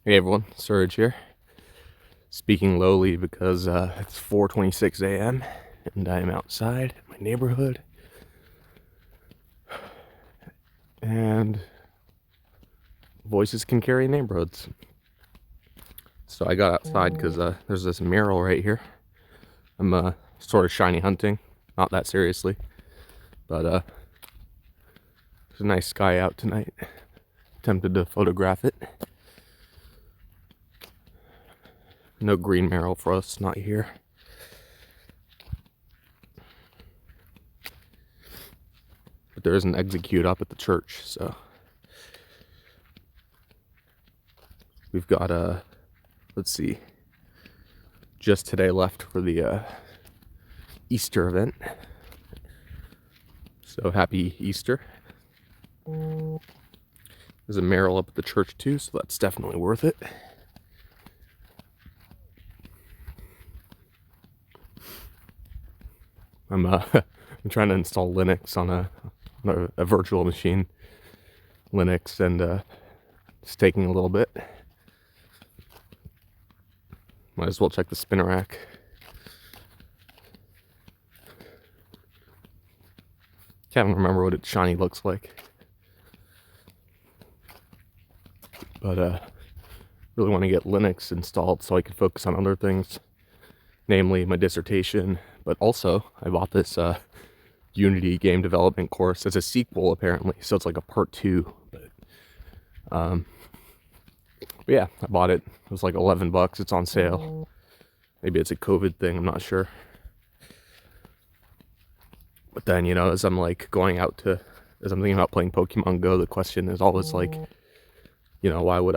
Hey everyone, Surge here. Speaking lowly because it's 4:26 a.m. and I am outside my neighborhood. And voices can carry neighborhoods. So I got outside because there's this mural right here. I'm sort of shiny hunting, not that seriously, but there's a nice sky out tonight. Tempted to photograph it. No green mural for us, not here. But there is an execute up at the church, so we've got let's see, just today left for the Easter event. So happy Easter. There's a mural up at the church too, so that's definitely worth it. I'm trying to install Linux on a virtual machine, Linux, and it's taking a little bit. Might as well check the spinner rack. Can't remember what its shiny looks like, but really want to get Linux installed so I can focus on other things, namely my dissertation. But also, I bought this Unity game development course as a sequel, apparently, so it's like a part 2. But yeah, I bought it. It was like $11. It's on sale. Maybe it's a COVID thing, I'm not sure. But then, as I'm like as I'm thinking about playing Pokémon GO, the question is always like, why would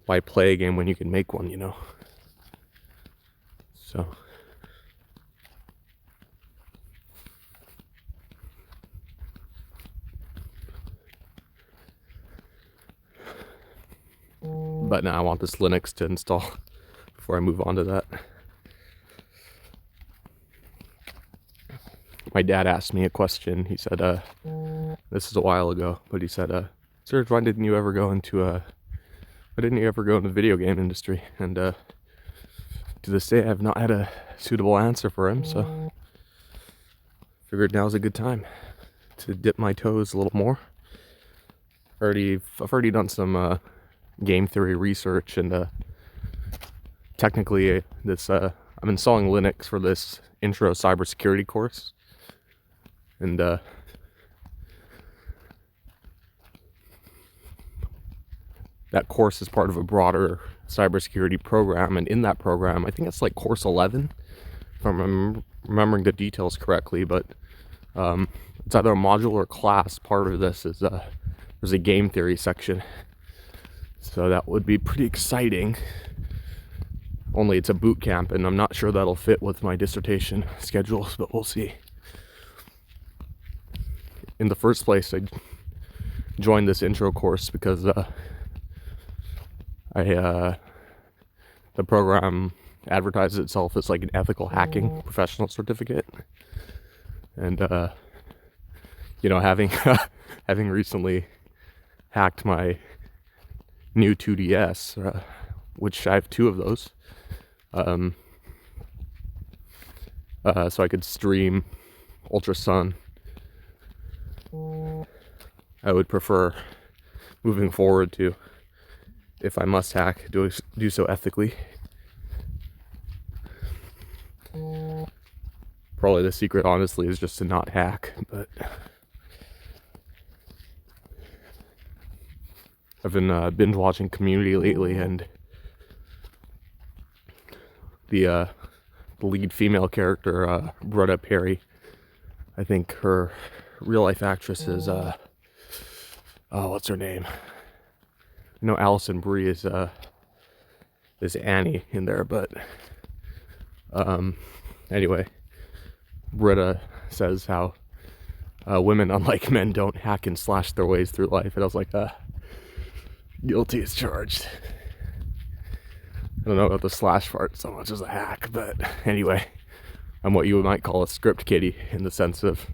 why play a game when you can make one, So. But now I want this Linux to install before I move on to that. My dad asked me a question. He said, this is a while ago, but he said, Serge, why didn't you ever go into the video game industry? And to this day, I have not had a suitable answer for him, so figured now's a good time to dip my toes a little more. I've already done some game theory research, and technically I'm installing Linux for this intro cybersecurity course, and that course is part of a broader cybersecurity program, and in that program, I think it's like course 11, if I'm remembering the details correctly, but it's either a module or class. Part of this is there's a game theory section, so that would be pretty exciting. Only it's a boot camp, and I'm not sure that'll fit with my dissertation schedules, but we'll see. In the first place, I joined this intro course because the program advertises itself as like an ethical hacking professional certificate, and having recently hacked my new 2DS, which I have 2 of those, so I could stream Ultra Sun. I would prefer, moving forward, to, if I must hack, do so ethically. Probably the secret, honestly, is just to not hack, but I've been binge watching Community lately, and the lead female character, Brutta Perry, I think her real life actress is what's her name? I know Alison Brie is Annie in there, but anyway, Britta says how women, unlike men, don't hack and slash their ways through life, and I was like, guilty as charged. I don't know about the slash part so much as a hack, but anyway, I'm what you might call a script kiddie, in the sense of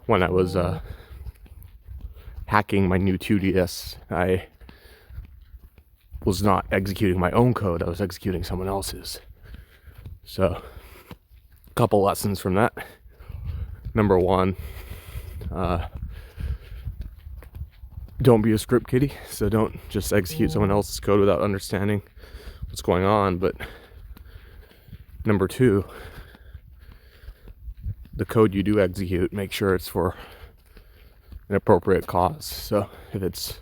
when I was hacking my new 2DS, I was not executing my own code, I was executing someone else's. So, a couple lessons from that. Number one, don't be a script kiddie. So don't just execute someone else's code without understanding what's going on. But number two, the code you do execute, make sure it's for an appropriate cause. So if it's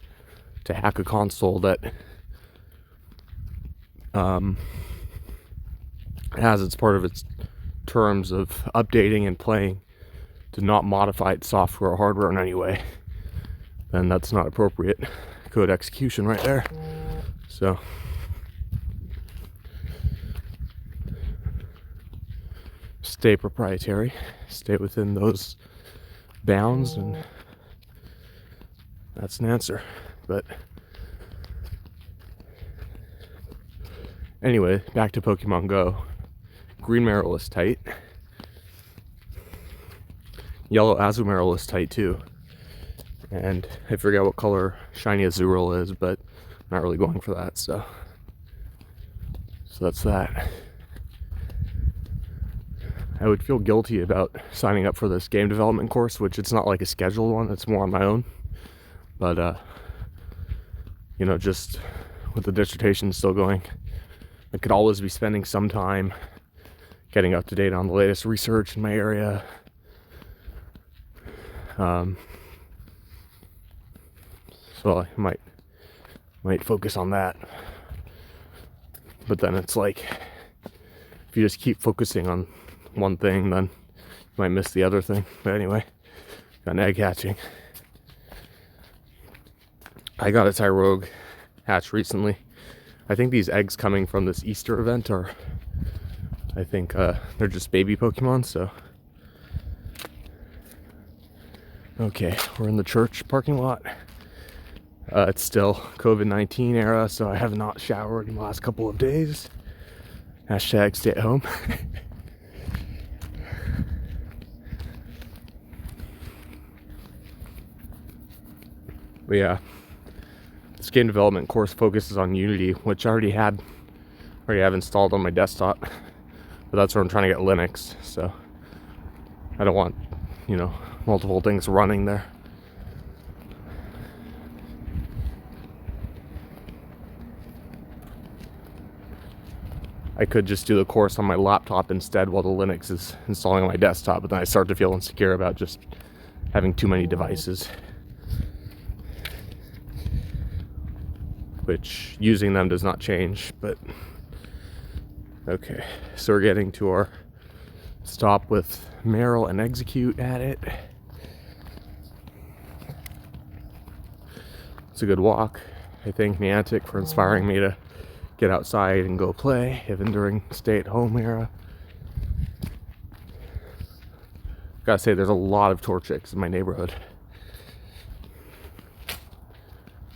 to hack a console that has as part of its terms of updating and playing to not modify its software or hardware in any way, then that's not appropriate code execution right there. So stay proprietary, stay within those bounds, and that's an answer. But anyway, back to Pokemon Go. Green Marill is tight. Yellow Azumarill is tight too. And I forget what color Shiny Azurill is, but I'm not really going for that, so that's that. I would feel guilty about signing up for this game development course, which it's not like a scheduled one, it's more on my own. But, just with the dissertation still going, I could always be spending some time getting up to date on the latest research in my area. So I might focus on that. But then it's like, if you just keep focusing on one thing, then you might miss the other thing. But anyway, got an egg hatching. I got a Tyrogue hatch recently. I think these eggs coming from this Easter event are, I think they're just baby Pokemon, so. Okay, we're in the church parking lot. It's still COVID-19 era, so I have not showered in the last couple of days. Hashtag stay at home. But yeah, this game development course focuses on Unity, which I already have installed on my desktop. But that's where I'm trying to get Linux, so I don't want, multiple things running there. I could just do the course on my laptop instead while the Linux is installing on my desktop, but then I start to feel insecure about just having too many devices. Which using them does not change, but okay. So we're getting to our stop with Marill and execute at it. It's a good walk. I thank Niantic for inspiring me to get outside and go play, even during stay-at-home era. Gotta say, there's a lot of Torchics in my neighborhood.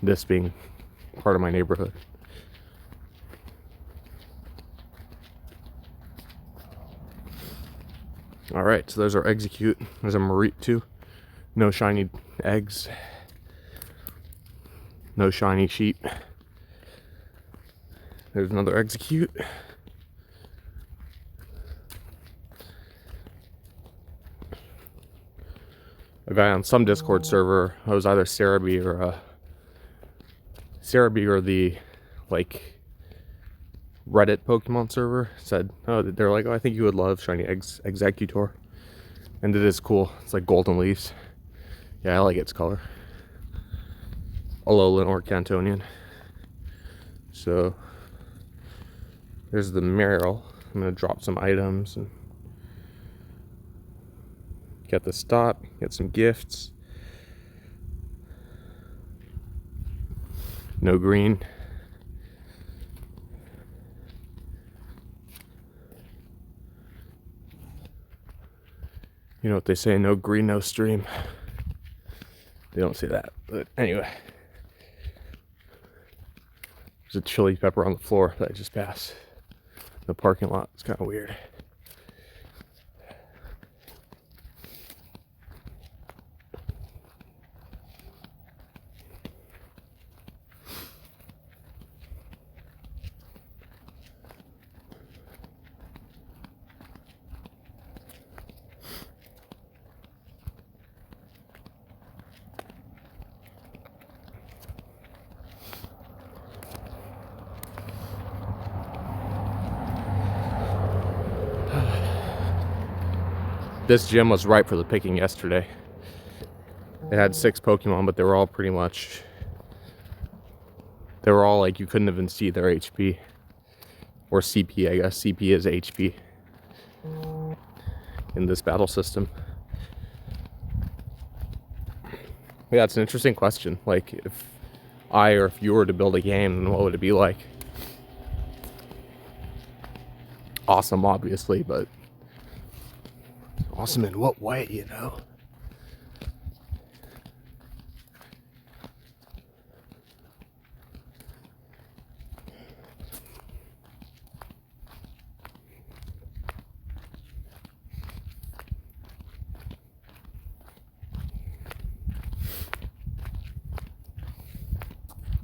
This being part of my neighborhood. Alright, so there's our execute. There's a Mareep too. No shiny eggs. No shiny sheep. There's another execute. A guy on some Discord server, it was either Cerebi or the Reddit Pokemon server, said, they're like, I think you would love shiny Executor. And it is cool. It's like golden leaves. Yeah, I like its color. Alolan or Cantonian. So there's the Marill. I'm gonna drop some items and get the stop, get some gifts. No green. You know what they say, no green, no stream. They don't say that, but anyway. There's a chili pepper on the floor that I just passed. The parking lot. It's kind of weird. This gym was ripe for the picking yesterday. It had 6 Pokemon, but they were all pretty much... They were all like, you couldn't even see their HP. Or CP, I guess. CP is HP in this battle system. Yeah, it's an interesting question. Like, if I or if you were to build a game, then what would it be like? Awesome, obviously, but awesome in what way, you know?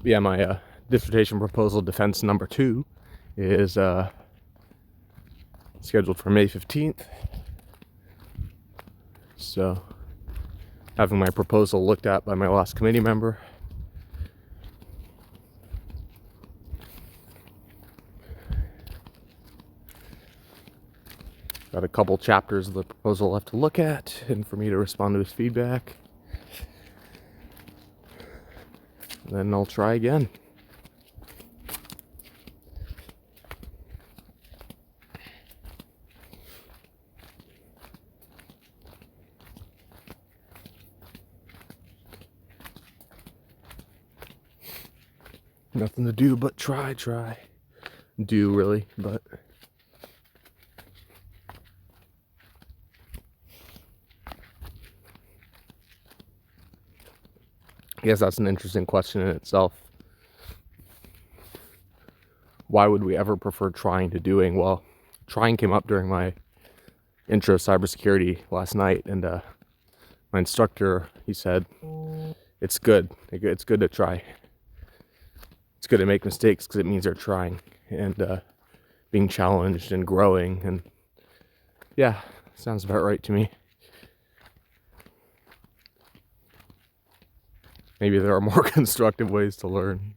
Yeah, my dissertation proposal defense number 2 is scheduled for May 15th. So, having my proposal looked at by my last committee member. Got a couple chapters of the proposal left to look at, and for me to respond to his feedback. Then I'll try again. Nothing to do but try. Do, really, but... I guess that's an interesting question in itself. Why would we ever prefer trying to doing? Well, trying came up during my intro to cybersecurity last night, and my instructor, he said, it's good. It's good to try. It's good to make mistakes because it means they're trying and being challenged and growing. And yeah, sounds about right to me. Maybe there are more constructive ways to learn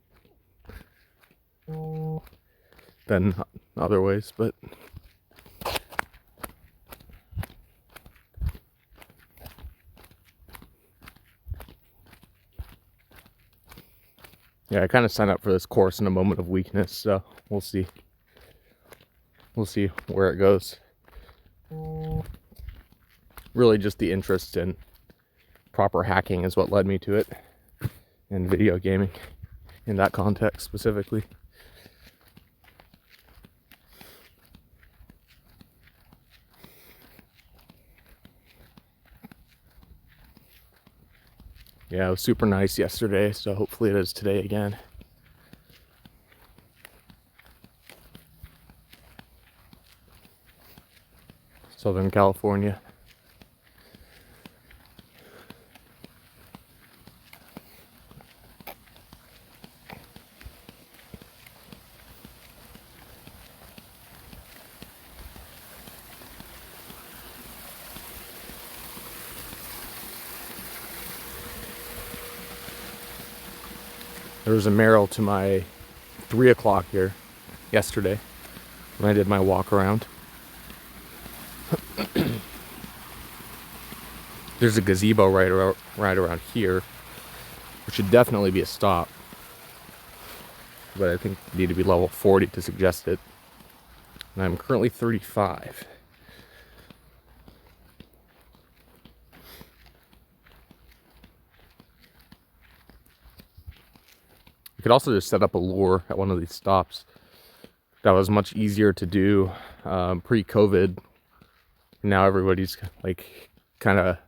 than other ways, but yeah, I kind of signed up for this course in a moment of weakness, so we'll see. We'll see where it goes. Really just the interest in proper hacking is what led me to it, and video gaming in that context specifically. Yeah, it was super nice yesterday, so hopefully it is today again. Southern California. There was a mural to my 3 o'clock here yesterday when I did my walk around. There's a gazebo right around here, which should definitely be a stop. But I think you need to be level 40 to suggest it. And I'm currently 35. You could also just set up a lure at one of these stops. That was much easier to do pre-COVID. Now everybody's like kind of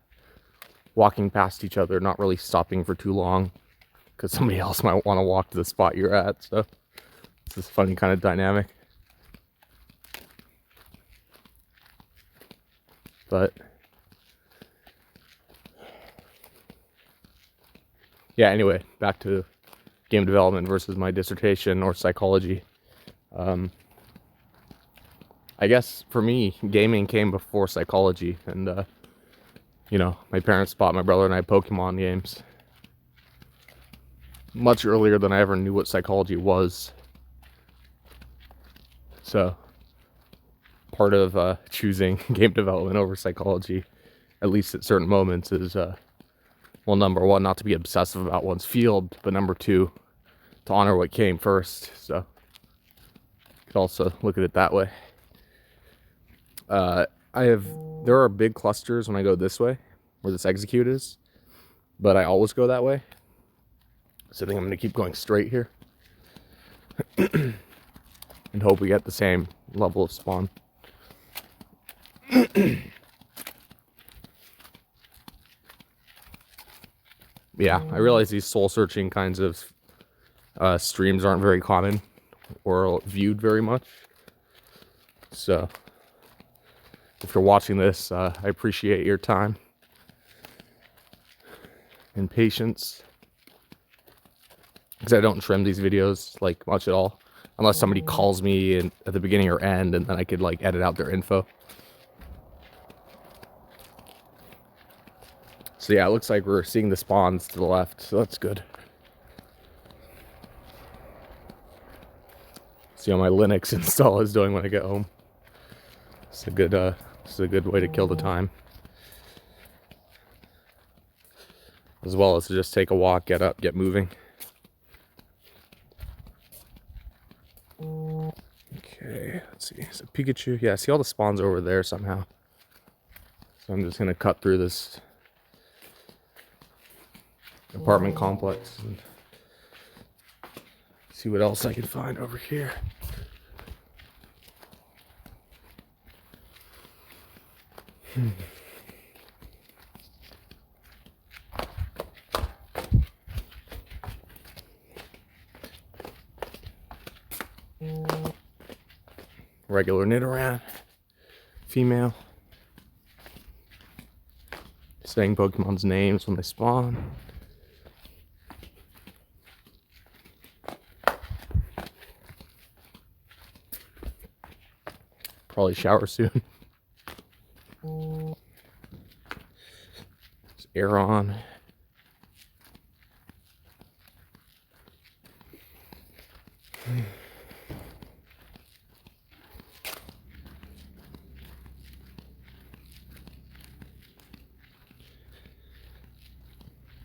walking past each other, not really stopping for too long because somebody else might want to walk to the spot you're at. So it's this funny kind of dynamic. But yeah, anyway, back to game development versus my dissertation or psychology. I guess for me, gaming came before psychology, and you know, my parents bought my brother and I Pokemon games much earlier than I ever knew what psychology was. So part of choosing game development over psychology, at least at certain moments, is well, number one, not to be obsessive about one's field, but number two, to honor what came first. So you could also look at it that way. There are big clusters when I go this way, where this execute is, but I always go that way. So I think I'm going to keep going straight here and hope we get the same level of spawn. Yeah, I realize these soul searching kinds of streams aren't very common or viewed very much. So if you're watching this, I appreciate your time and patience, because I don't trim these videos like much at all, unless somebody calls me at the beginning or end, and then I could like edit out their info. So yeah, it looks like we're seeing the spawns to the left, so that's good. See how my Linux install is doing when I get home. It's a good way to kill the time, as well as to just take a walk, get up, get moving. Okay, let's see. So Pikachu, yeah, I see all the spawns over there somehow. So I'm just gonna cut through this apartment complex and see what else I can find over here. Regular Nidoran, female. Saying Pokemon's names when they spawn. Probably shower soon. There's Aeron.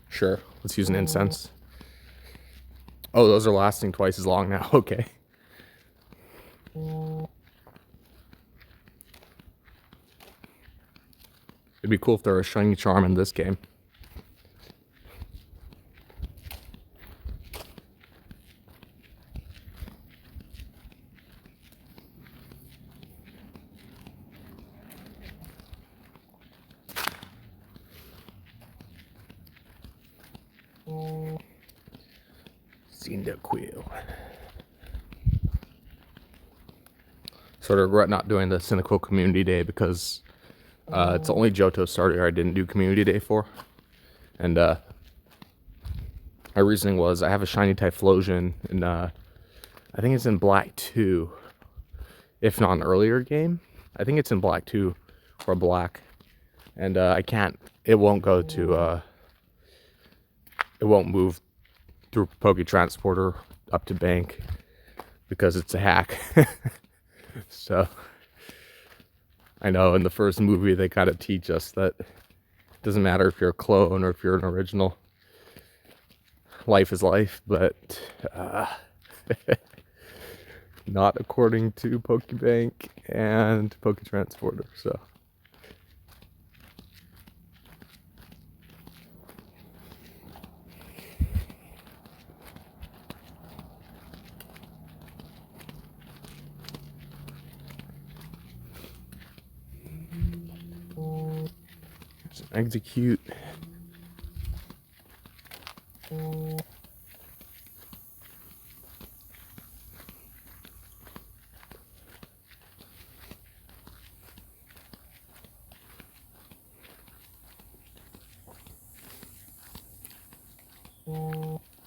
Sure, let's use an incense. Oh, those are lasting twice as long now. Okay. It'd be cool if there was a shiny charm in this game. Cyndaquil. Sort of regret not doing the Cyndaquil Community Day, because it's the only Johto starter I didn't do Community Day for. And my reasoning was I have a shiny Typhlosion, and I think it's in Black 2, if not an earlier game. I think it's in Black 2 or Black. And it won't go to, it won't move through Poke Transporter up to Bank because it's a hack. So I know in the first movie they kind of teach us that it doesn't matter if you're a clone or if you're an original. Life is life, but not according to Pokebank and Poke Transporter. So execute.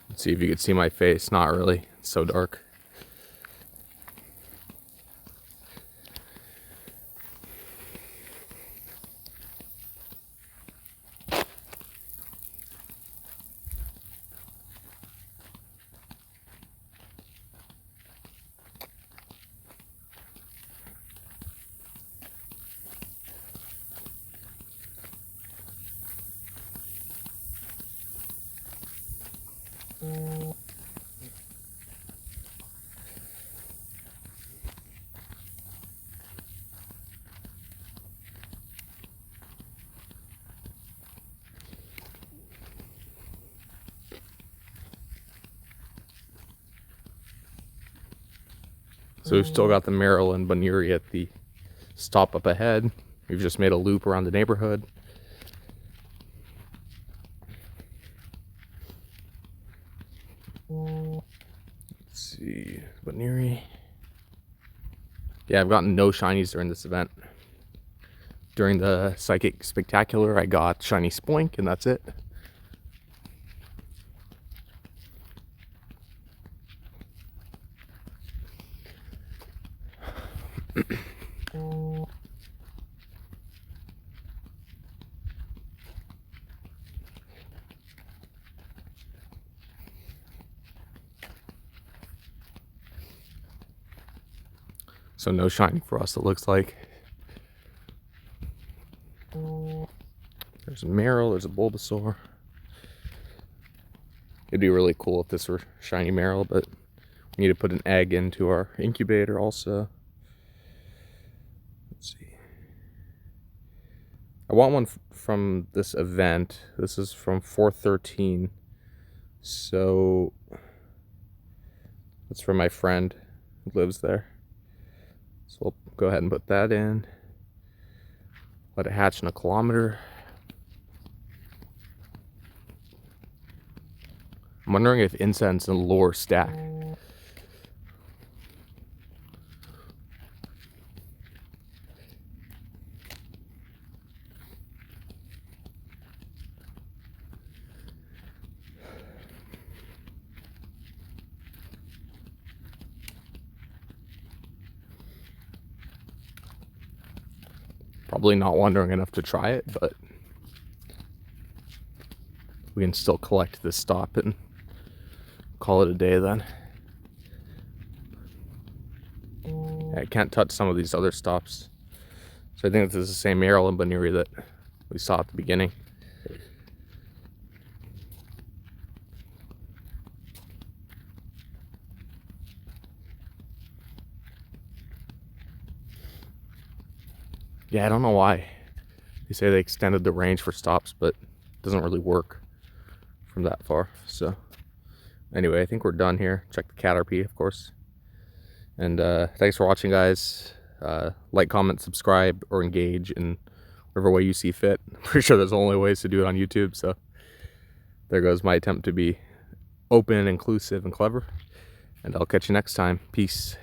Let's see if you can see my face. Not really. It's so dark. So we've still got the Maryland Bunuri at the stop up ahead. We've just made a loop around the neighborhood. Let's see, Bunuri. Yeah, I've gotten no shinies during this event. During the Psychic Spectacular, I got shiny Spoink, and that's it. So no shiny for us, it looks like. There's a Marill, there's a Bulbasaur. It'd be really cool if this were shiny Marill, but we need to put an egg into our incubator also. Let's see. I want one from this event. This is from 413. So that's from my friend who lives there. So we'll go ahead and put that in. Let it hatch in a kilometer. I'm wondering if incense and lore stack. Probably not wandering enough to try it, but we can still collect this stop and call it a day then. I can't touch some of these other stops. So I think this is the same Marill and Bunuri that we saw at the beginning. Yeah, I don't know why. They say they extended the range for stops, but it doesn't really work from that far. So anyway, I think we're done here. Check the Caterpie, of course. And thanks for watching, guys. Like, comment, subscribe, or engage in whatever way you see fit. I'm pretty sure there's only ways to do it on YouTube, so there goes my attempt to be open, inclusive, and clever. And I'll catch you next time. Peace.